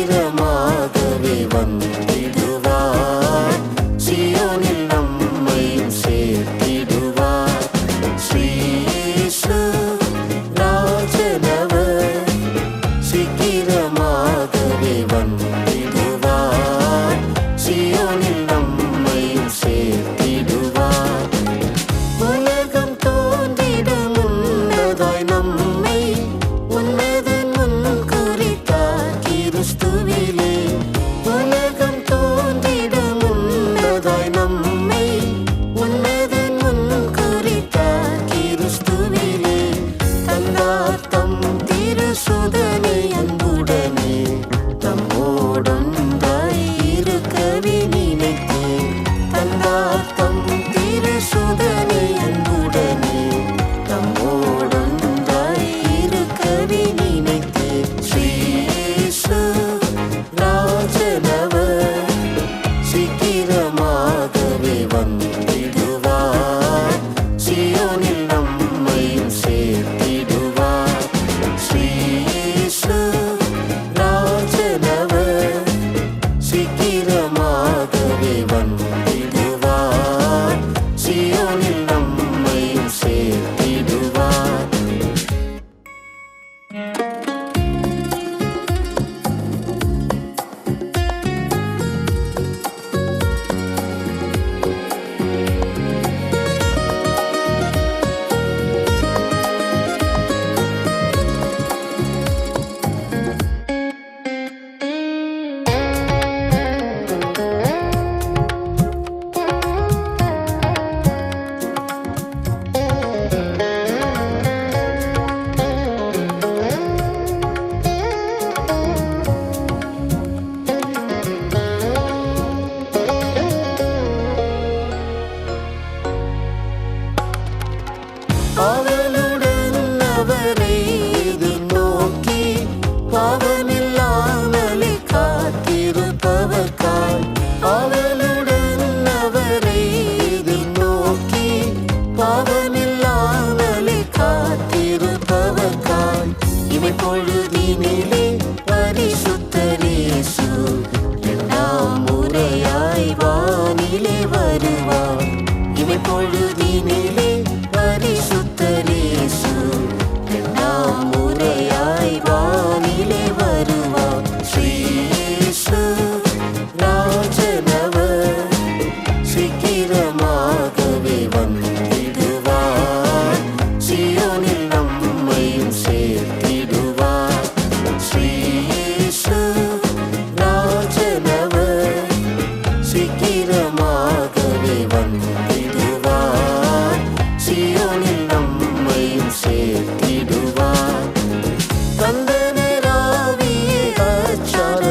சீக்கிரமாகவே வந்திடுவார். சீயோனில் நம்மையும் சேர்த்திடுவார். ஸ்ரீயேசு ராஜனவர் சீக்கிரமாகவே வந்திடுவார். சீயோனில் நம்மையும் சேர்த்திடுவார். உலகம் தோன்றிட முன்னதாய் நம்மை உன்னதன் முன் குறித்தார் கிறிஸ்துவிலே. உலகம் தோன்றிட முன்னதாய் நம்மை உன்னதன் முன் குறித்தார் கிறிஸ்துவிலே. தந்தார் தம் திருசுதனை அன்புடனே தம்மோடொன்றாய் இருக்கவே நினைத்தேன். தந்தார் தம் திருசுதனை அன்புடனே தம்மோடொன்றாய் இருக்கவே நினைத்தேன். ஸ்ரீயேசு ராஜனவர் சீக்கிரமாகவே வந்திடுவார். சீயோனில் நம்மையும் சேர்த்திடுவார். ஸ்ரீயேசு ராஜனவர் சீக்கிரமாகவே வந்திடுவார். சீயோனில் நம்மையும் சேர்த்திடுவார். அவளுடன் அவரை எதிர்நோக்கி பாவமில்லாமலே காத்திருப்பவர்காய். அவளுடன் அவரை எதிர்நோக்கி பாவமில்லாமலே காத்திருப்பவர்காய். இவை பொழுதினிலே பரிசுத்தர் இயேசு இரண்டாம் முறையாய் வானிலே வருவார். இவை பொழுதினிலே பரிசுத்தர் இயேசு இரண்டாம் முறையாய் வானிலே வருவார். ஸ்ரீயேசு ராஜனவர் சீக்கிரமாகவே வந்திடுவார். சீயோனில் நம்மையும் சேர்த்திடுவார். ஸ்ரீயேசு ராஜனவர் சீக்கிரமாகவே வந்திடுவார். சீயோனில் நம்மையும் சேர்த்திடுவார். தந்தனராவியே அச்சார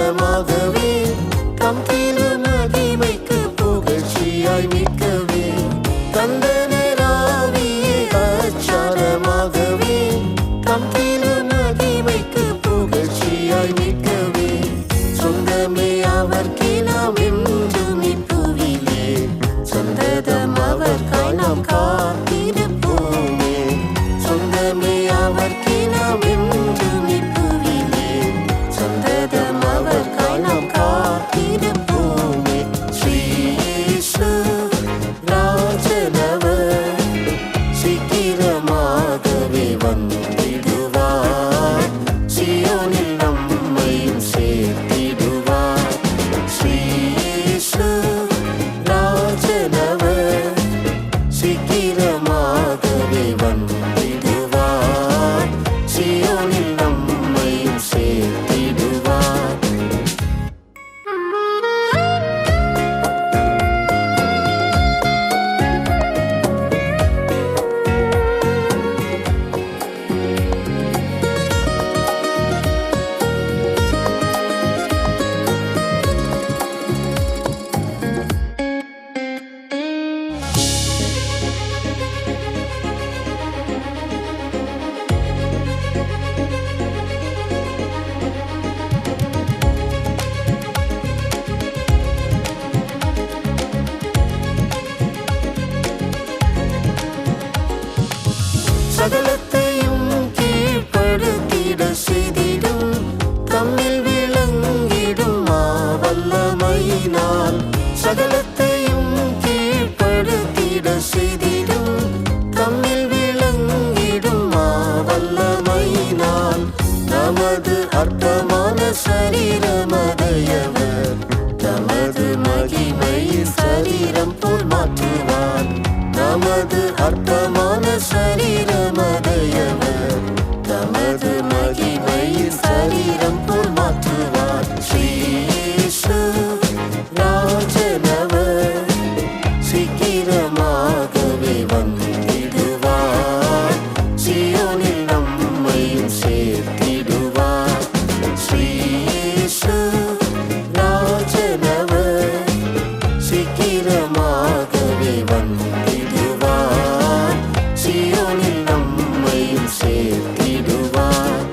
அற்பமான சரீரமதையவர் தமது மகிமையின் சரீரம் போல் மாற்றுவார். ஸ்ரீ இயேசு ராஜனவர் சீக்கிரமாகவே வந்திடுவார். சீயோனில் நம்மையும் சேர்த்திடுவார். ஸ்ரீ இயேசு ராஜனவர் சீக்கிரமாகவே வந்திடுவார். சீயோனில் நம்மையும் சேர்த்திடுவார்.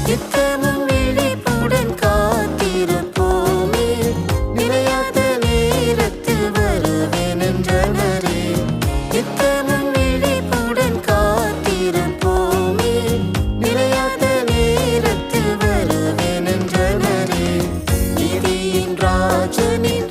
நித்தமும் விழிப்புடன் காத்திருப்போமே, நிலையாத நேரத்தில் வருவேன் என்றனரே. நித்தமும் விழிப்புடன் காத்திருப்போமே, நிலையாத நேரத்தில் வருவேன் என்றனரே. நீதியின் ராஜனின்